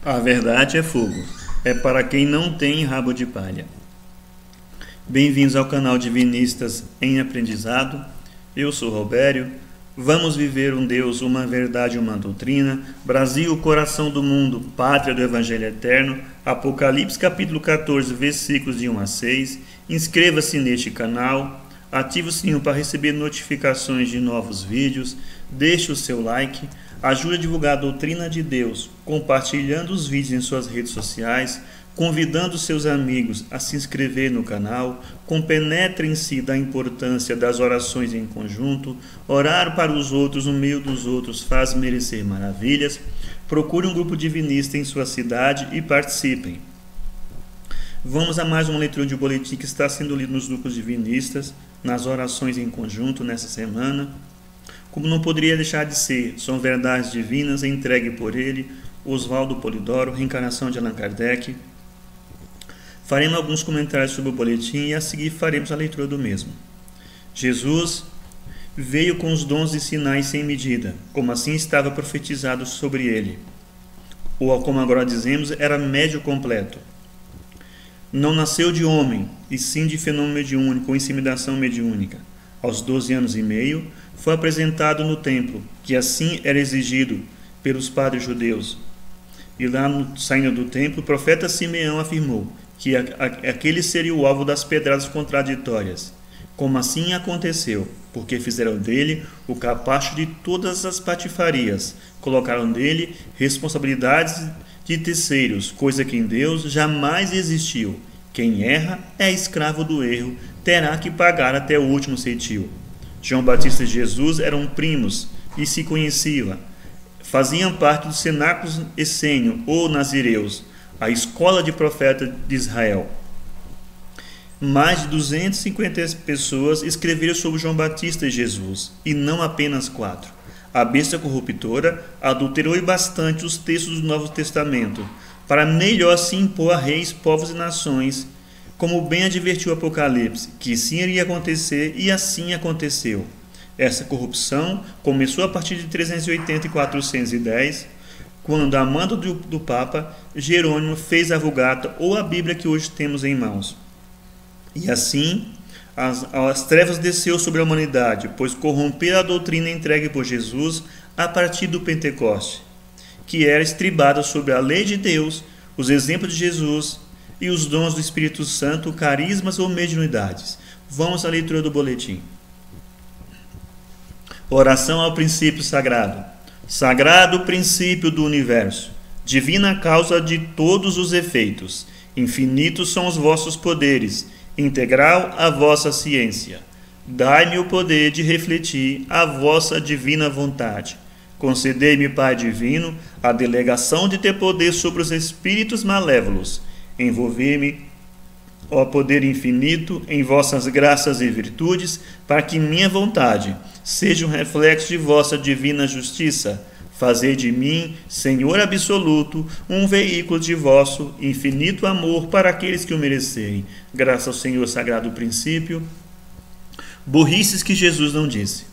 A verdade é fogo, é para quem não tem rabo de palha. Bem-vindos ao canal Divinistas em Aprendizado. Eu sou Robério. Vamos viver um Deus, uma verdade, uma doutrina. Brasil, coração do mundo, pátria do Evangelho Eterno. Apocalipse capítulo 14, versículos de 1 a 6. Inscreva-se neste canal. Ative o sininho para receber notificações de novos vídeos. Deixe o seu like. Ajude a divulgar a doutrina de Deus, compartilhando os vídeos em suas redes sociais, convidando seus amigos a se inscrever no canal, compenetrem-se da importância das orações em conjunto. Orar para os outros no meio dos outros faz merecer maravilhas. Procure um grupo divinista em sua cidade e participem. Vamos a mais uma leitura de boletim que está sendo lido nos grupos divinistas, nas orações em conjunto nessa semana. Como não poderia deixar de ser, são verdades divinas entregue por ele, Oswaldo Polidoro, reencarnação de Allan Kardec. Faremos alguns comentários sobre o boletim e a seguir faremos a leitura do mesmo. Jesus veio com os dons e sinais sem medida, como assim estava profetizado sobre ele. Ou, como agora dizemos, era médio completo. Não nasceu de homem, e sim de fenômeno mediúnico ou insemidação mediúnica. Aos 12 anos e meio, foi apresentado no templo, que assim era exigido pelos padres judeus. E lá, saindo do templo, o profeta Simeão afirmou que aquele seria o alvo das pedradas contraditórias. Como assim aconteceu? Porque fizeram dele o capacho de todas as patifarias, colocaram dele responsabilidades de terceiros, coisa que em Deus jamais existiu. Quem erra é escravo do erro, terá que pagar até o último centil. João Batista e Jesus eram primos e se conheciam. Faziam parte do cenáculo essênio ou nazireus, a escola de profeta de Israel. Mais de 250 pessoas escreveram sobre João Batista e Jesus, e não apenas 4. A besta corruptora adulterou bastante os textos do Novo Testamento, para melhor se impor a reis, povos e nações, como bem advertiu o Apocalipse, que sim iria acontecer, e assim aconteceu. Essa corrupção começou a partir de 380 e 410, quando, a mando do Papa, Jerônimo fez a Vulgata, ou a Bíblia que hoje temos em mãos. E assim, as trevas desceu sobre a humanidade, pois corromperam a doutrina entregue por Jesus a partir do Pentecoste, que era estribada sobre a lei de Deus, os exemplos de Jesus e os dons do Espírito Santo, carismas ou mediunidades. Vamos à leitura do boletim. Oração ao princípio sagrado. Sagrado princípio do universo, divina causa de todos os efeitos, infinitos são os vossos poderes, integral a vossa ciência. Dai-me o poder de refletir a vossa divina vontade. Concedei-me, Pai divino, a delegação de ter poder sobre os espíritos malévolos. Envolver-me, ó poder infinito, em vossas graças e virtudes, para que minha vontade seja um reflexo de vossa divina justiça. Fazei de mim, Senhor absoluto, um veículo de vosso infinito amor para aqueles que o merecerem. Graças ao Senhor Sagrado Princípio. Burrices que Jesus não disse.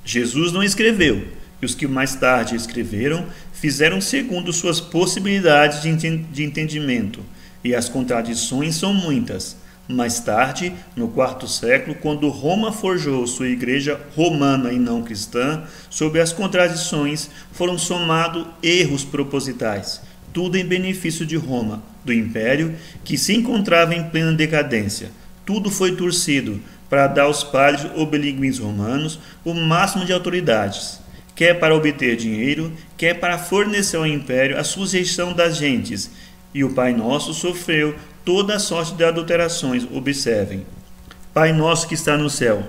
Jesus não escreveu, e os que mais tarde escreveram fizeram segundo suas possibilidades de entendimento, e as contradições são muitas. Mais tarde, no IV século, quando Roma forjou sua igreja romana e não cristã, sob as contradições foram somados erros propositais, tudo em benefício de Roma, do império, que se encontrava em plena decadência. Tudo foi torcido para dar aos padres ou bilíngues romanos o máximo de autoridades, quer para obter dinheiro, quer para fornecer ao império a sujeição das gentes. E o Pai Nosso sofreu toda a sorte de adulterações. Observem. Pai nosso que está no céu.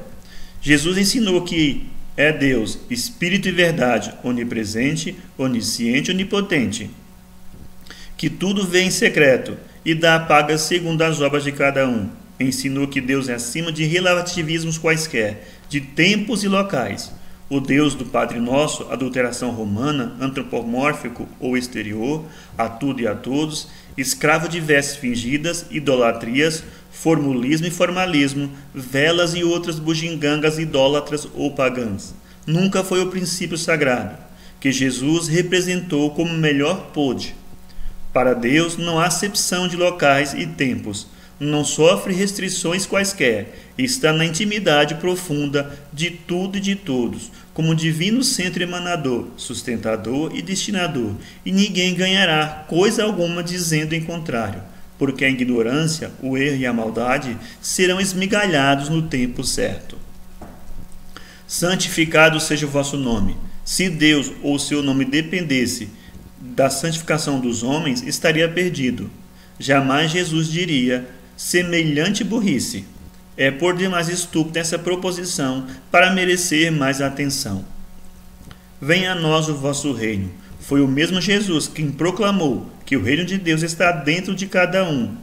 Jesus ensinou que é Deus, Espírito e verdade, onipresente, onisciente, onipotente, que tudo vê em secreto e dá a paga segundo as obras de cada um. Ensinou que Deus é acima de relativismos quaisquer, de tempos e locais. O Deus do Padre Nosso, adulteração romana, antropomórfico ou exterior, a tudo e a todos, escravo de vestes fingidas, idolatrias, formulismo e formalismo, velas e outras bugigangas idólatras ou pagãs. Nunca foi o princípio sagrado, que Jesus representou como melhor pôde. Para Deus não há acepção de locais e tempos, não sofre restrições quaisquer, está na intimidade profunda de tudo e de todos, como divino centro emanador, sustentador e destinador, e ninguém ganhará coisa alguma dizendo em contrário, porque a ignorância, o erro e a maldade serão esmigalhados no tempo certo. Santificado seja o vosso nome. Se Deus ou seu nome dependesse da santificação dos homens, estaria perdido. Jamais Jesus diria semelhante burrice. É por demais estúpida essa proposição para merecer mais atenção. Venha a nós o vosso reino. Foi o mesmo Jesus quem proclamou que o reino de Deus está dentro de cada um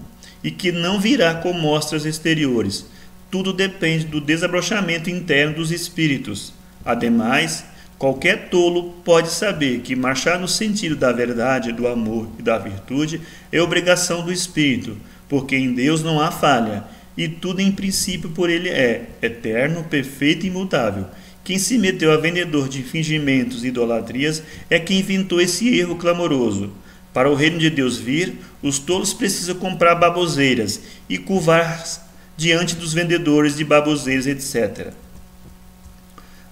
e que não virá com mostras exteriores. Tudo depende do desabrochamento interno dos espíritos. Ademais, qualquer tolo pode saber que marchar no sentido da verdade, do amor e da virtude é obrigação do espírito, porque em Deus não há falha, e tudo em princípio por ele é eterno, perfeito e imutável. Quem se meteu a vendedor de fingimentos e idolatrias é quem inventou esse erro clamoroso. Para o reino de Deus vir, os tolos precisam comprar baboseiras e curvar diante dos vendedores de baboseiras, etc.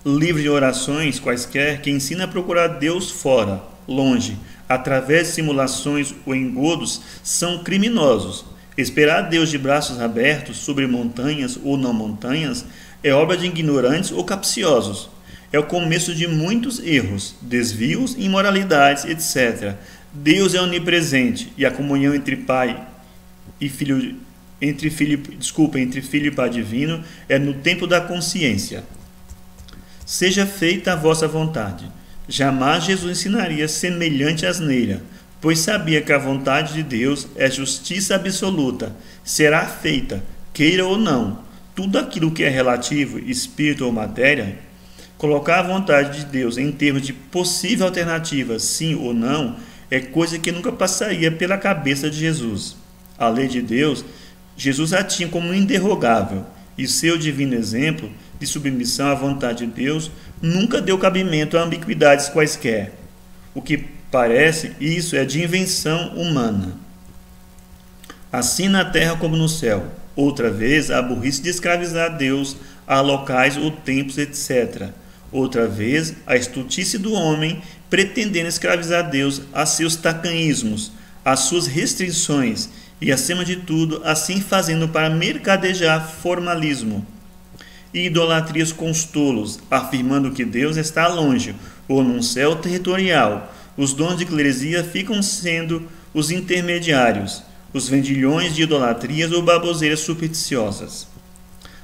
Livre de orações quaisquer que ensina a procurar Deus fora, longe, através de simulações ou engodos, são criminosos. Esperar Deus de braços abertos sobre montanhas ou não montanhas é obra de ignorantes ou capciosos. É o começo de muitos erros, desvios, imoralidades, etc. Deus é onipresente e a comunhão entre Pai e Filho, entre Filho e Pai divino é no tempo da consciência. Seja feita a vossa vontade. Jamais Jesus ensinaria semelhante asneira, pois sabia que a vontade de Deus é justiça absoluta, será feita, queira ou não. Tudo aquilo que é relativo, espírito ou matéria, colocar a vontade de Deus em termos de possível alternativa, sim ou não, é coisa que nunca passaria pela cabeça de Jesus. A lei de Deus, Jesus a tinha como inderrogável, e seu divino exemplo de submissão à vontade de Deus nunca deu cabimento a ambiguidades quaisquer. O que parece, isso é de invenção humana. Assim na terra como no céu. Outra vez, a burrice de escravizar Deus a locais ou tempos, etc. Outra vez, a estultice do homem pretendendo escravizar Deus a seus tacanismos, às suas restrições e, acima de tudo, assim fazendo para mercadejar formalismo e idolatrias com os tolos, afirmando que Deus está longe ou num céu territorial. Os dons de eclesia ficam sendo os intermediários, os vendilhões de idolatrias ou baboseiras supersticiosas.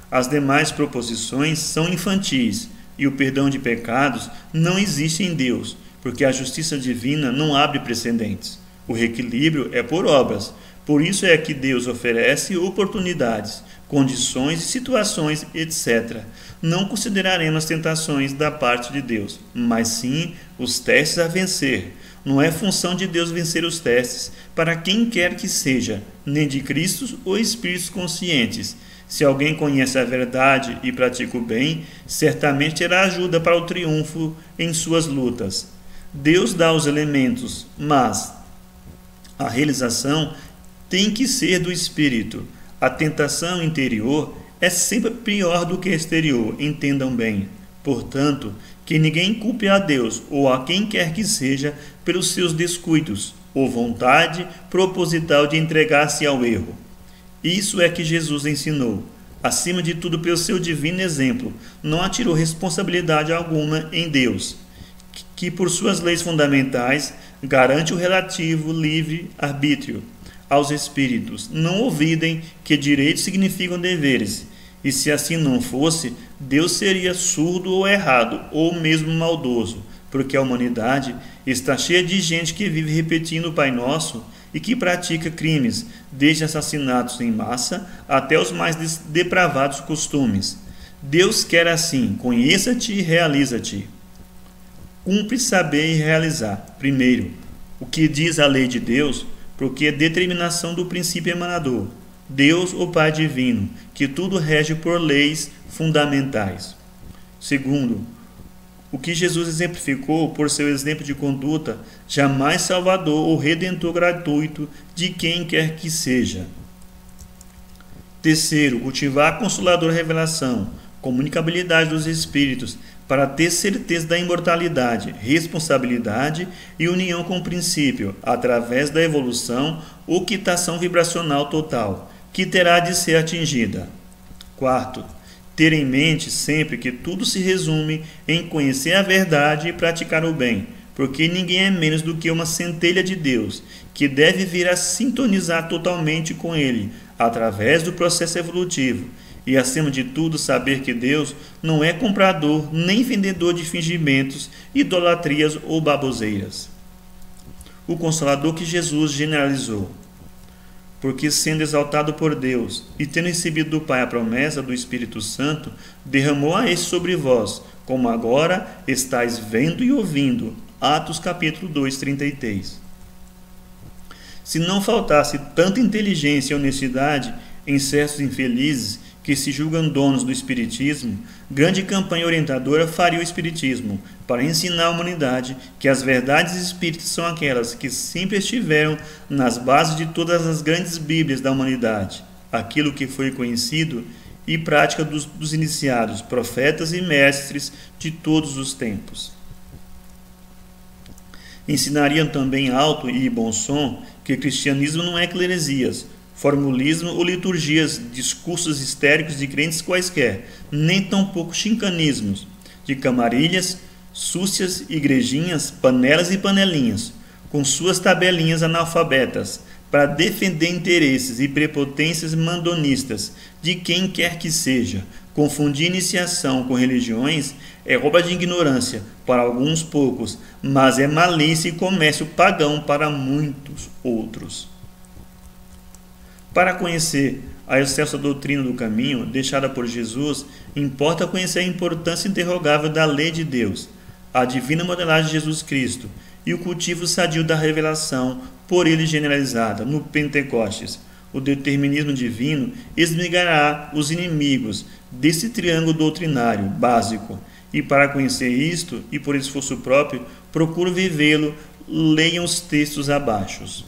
As demais proposições são infantis, e o perdão de pecados não existe em Deus, porque a justiça divina não abre precedentes. O reequilíbrio é por obras, por isso é que Deus oferece oportunidades, condições e situações, etc. Não consideraremos as tentações da parte de Deus, mas sim os testes a vencer. Não é função de Deus vencer os testes, para quem quer que seja, nem de Cristos ou espíritos conscientes. Se alguém conhece a verdade e pratica o bem, certamente terá ajuda para o triunfo em suas lutas. Deus dá os elementos, mas a realização tem que ser do espírito. A tentação interior é sempre pior do que a exterior, entendam bem. Portanto, que ninguém culpe a Deus ou a quem quer que seja pelos seus descuidos ou vontade proposital de entregar-se ao erro. Isso é que Jesus ensinou. Acima de tudo, pelo seu divino exemplo, não atirou responsabilidade alguma em Deus, que por suas leis fundamentais garante o relativo livre arbítrio aos espíritos. Não ouvidem que direitos significam deveres, e se assim não fosse, Deus seria surdo ou errado, ou mesmo maldoso, porque a humanidade está cheia de gente que vive repetindo o Pai Nosso e que pratica crimes, desde assassinatos em massa até os mais depravados costumes. Deus quer assim, conheça-te e realiza-te. Cumpre saber e realizar, primeiro, o que diz a lei de Deus, porque é determinação do princípio emanador, Deus, o Pai Divino, que tudo rege por leis fundamentais. Segundo, O que Jesus exemplificou por seu exemplo de conduta, jamais salvador ou redentor gratuito de quem quer que seja. Terceiro, cultivar a consoladora revelação, comunicabilidade dos Espíritos, para ter certeza da imortalidade, responsabilidade e união com o princípio, através da evolução ou quitação vibracional total, que terá de ser atingida. Quarto, ter em mente sempre que tudo se resume em conhecer a verdade e praticar o bem, porque ninguém é menos do que uma centelha de Deus, que deve vir a sintonizar totalmente com Ele, através do processo evolutivo, e acima de tudo saber que Deus não é comprador nem vendedor de fingimentos, idolatrias ou baboseiras. O Consolador que Jesus generalizou. Porque sendo exaltado por Deus e tendo recebido do Pai a promessa do Espírito Santo, derramou a este sobre vós, como agora estáis vendo e ouvindo. Atos capítulo 2, 33. Se não faltasse tanta inteligência e honestidade em certos infelizes que se julgam donos do Espiritismo, grande campanha orientadora faria o Espiritismo para ensinar a humanidade que as verdades espíritas são aquelas que sempre estiveram nas bases de todas as grandes Bíblias da humanidade, aquilo que foi conhecido e prática dos iniciados, profetas e mestres de todos os tempos. Ensinariam também alto e bom som que o cristianismo não é cleresias, formulismo ou liturgias, discursos histéricos de crentes quaisquer, nem tampouco chincanismos, de camarilhas, súcias, igrejinhas, panelas e panelinhas, com suas tabelinhas analfabetas, para defender interesses e prepotências mandonistas de quem quer que seja. Confundir iniciação com religiões é rouba de ignorância para alguns poucos, mas é malícia e comércio pagão para muitos outros. Para conhecer a excelsa doutrina do caminho deixada por Jesus, importa conhecer a importância interrogável da lei de Deus, a divina modelagem de Jesus Cristo e o cultivo sadio da revelação por ele generalizada no Pentecostes. O determinismo divino esmigará os inimigos desse triângulo doutrinário básico. E para conhecer isto, e por esforço próprio, procuro vivê-lo, leiam os textos abaixo.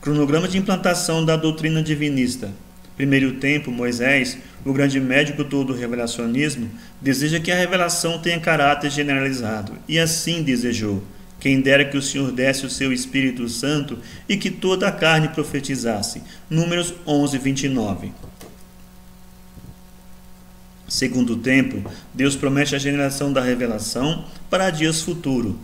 Cronograma de implantação da doutrina divinista. Primeiro tempo, Moisés, o grande médico todo do revelacionismo, deseja que a revelação tenha caráter generalizado, e assim desejou. Quem dera que o Senhor desse o seu Espírito Santo e que toda a carne profetizasse. Números 11, 29. Segundo tempo, Deus promete a generação da revelação para dias futuros.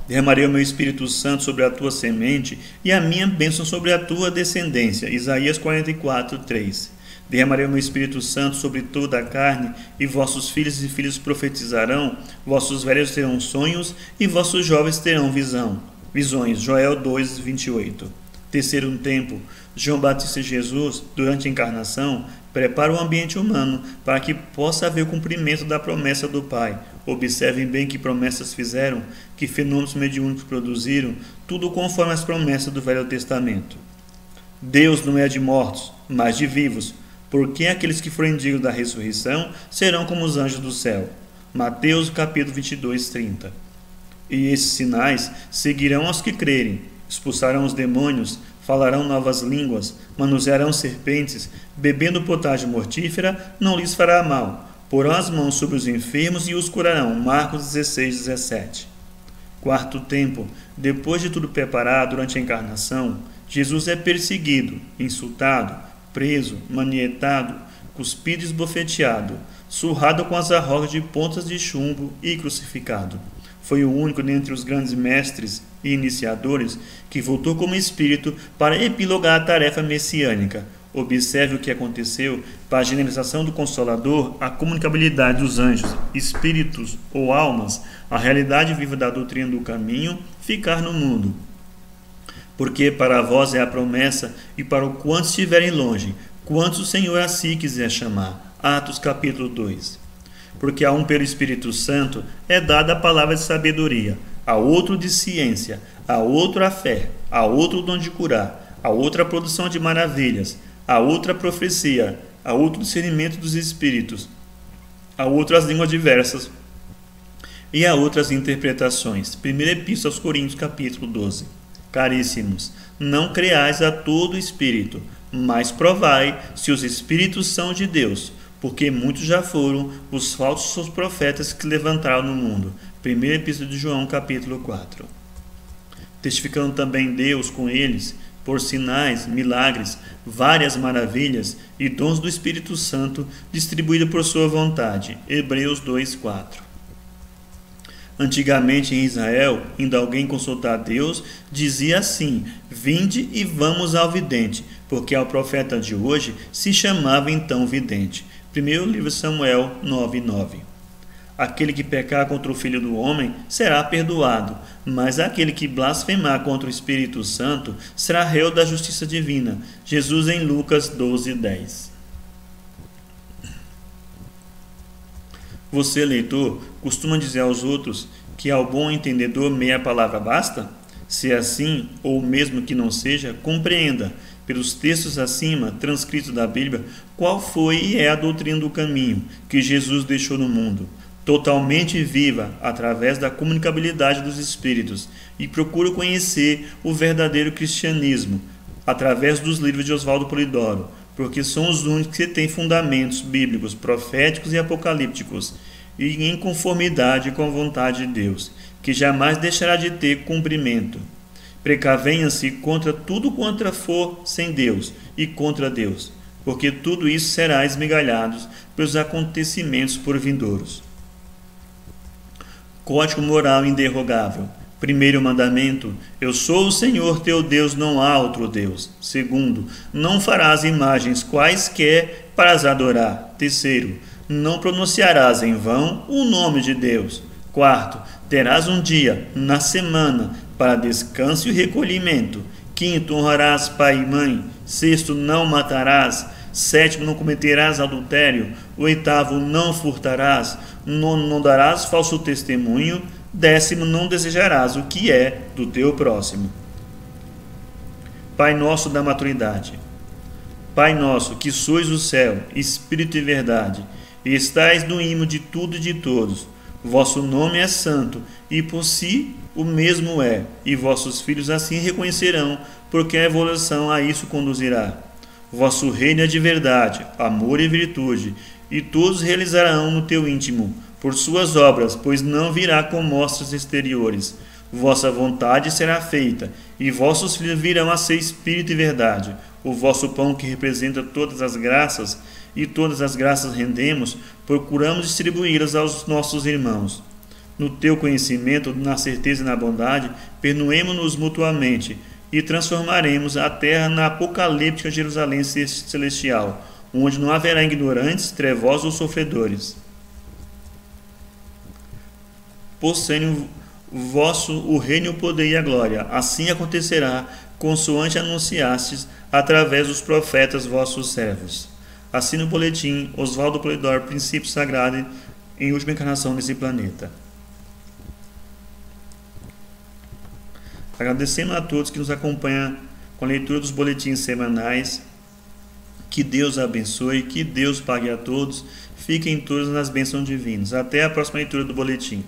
Derramarei o meu Espírito Santo sobre a tua semente e a minha bênção sobre a tua descendência. Isaías 44, 3. Derramarei o meu Espírito Santo sobre toda a carne, e vossos filhos e filhas profetizarão, vossos velhos terão sonhos, e vossos jovens terão visões. Joel 2, 28. Terceiro tempo, João Batista e Jesus, durante a encarnação, prepara o ambiente humano para que possa haver o cumprimento da promessa do Pai. Observem bem que promessas fizeram, que fenômenos mediúnicos produziram, tudo conforme as promessas do Velho Testamento. Deus não é de mortos, mas de vivos, porque aqueles que forem dignos da ressurreição serão como os anjos do céu. Mateus capítulo 22, 30. E esses sinais seguirão aos que crerem, expulsarão os demônios, falarão novas línguas, manusearão serpentes, bebendo potágio mortífera, não lhes fará mal. Porão as mãos sobre os enfermos e os curarão. Marcos 16, 17. Quarto tempo, depois de tudo preparado durante a encarnação, Jesus é perseguido, insultado, preso, manietado, cuspido e esbofeteado, surrado com as arrogas de pontas de chumbo e crucificado. Foi o único dentre os grandes mestres e iniciadores que voltou como espírito para epilogar a tarefa messiânica. Observe o que aconteceu para a generalização do Consolador, a comunicabilidade dos anjos, espíritos ou almas, a realidade viva da doutrina do caminho, ficar no mundo. Porque para vós é a promessa, e para o quantos estiverem longe, quantos o Senhor a si quiser chamar. Atos capítulo 2. Porque a um pelo Espírito Santo é dada a palavra de sabedoria, a outro de ciência, a outro a fé, a outro o dom de curar, a outra a produção de maravilhas, a outra a profecia, a outro discernimento dos espíritos, a outras línguas diversas e a outras interpretações. Primeira Epístola aos Coríntios, capítulo 12. Caríssimos, não creais a todo espírito, mas provai se os espíritos são de Deus, porque muitos já foram os falsos profetas que levantaram no mundo. Primeira Epístola de João, capítulo 4. Testificando também Deus com eles, por sinais, milagres, várias maravilhas e dons do Espírito Santo, distribuídos por sua vontade. Hebreus 2:4. Antigamente em Israel, indo alguém consultar Deus, dizia assim: vinde e vamos ao vidente, porque ao profeta de hoje se chamava então vidente. Primeiro livro de Samuel 9:9. Aquele que pecar contra o Filho do Homem será perdoado, mas aquele que blasfemar contra o Espírito Santo será réu da justiça divina. Jesus em Lucas 12:10. Você, leitor, costuma dizer aos outros que ao bom entendedor meia palavra basta? Se é assim, ou mesmo que não seja, compreenda, pelos textos acima, transcritos da Bíblia, qual foi e é a doutrina do caminho que Jesus deixou no mundo, totalmente viva através da comunicabilidade dos Espíritos, e procure conhecer o verdadeiro cristianismo através dos livros de Oswaldo Polidoro, porque são os únicos que têm fundamentos bíblicos, proféticos e apocalípticos, e em conformidade com a vontade de Deus, que jamais deixará de ter cumprimento. Precavenha-se contra tudo quanto for sem Deus e contra Deus, porque tudo isso será esmigalhado pelos acontecimentos por vindouros. Código moral inderrogável. Primeiro mandamento: eu sou o Senhor teu Deus, não há outro Deus. Segundo: não farás imagens quaisquer para as adorar. Terceiro: não pronunciarás em vão o nome de Deus. Quarto: terás um dia na semana para descanso e recolhimento. Quinto: honrarás pai e mãe. Sexto: não matarás. Sétimo: não cometerás adultério. Oitavo: não furtarás. Nono: não darás falso testemunho. Décimo: não desejarás o que é do teu próximo. Pai nosso da maturidade. Pai nosso, que sois o céu, Espírito e verdade, e estais no imo de tudo e de todos. Vosso nome é santo, e por si o mesmo é, e vossos filhos assim reconhecerão, porque a evolução a isso conduzirá. Vosso reino é de verdade, amor e virtude, e todos realizarão no teu íntimo, por suas obras, pois não virá com mostras exteriores. Vossa vontade será feita, e vossos filhos virão a ser espírito e verdade. O vosso pão, que representa todas as graças, e todas as graças rendemos, procuramos distribuí-las aos nossos irmãos. No teu conhecimento, na certeza e na bondade, perdoemo-nos mutuamente, e transformaremos a terra na apocalíptica Jerusalém celestial, onde não haverá ignorantes, trevosos ou sofredores. Possui vosso o reino, o poder e a glória. Assim acontecerá, consoante anunciastes através dos profetas vossos servos. Assina o boletim Oswaldo Polidoro, Princípio Sagrado em última encarnação nesse planeta. Agradecemos a todos que nos acompanham com a leitura dos boletins semanais. Que Deus abençoe, que Deus pague a todos. Fiquem todos nas bênçãos divinas. Até a próxima leitura do boletim.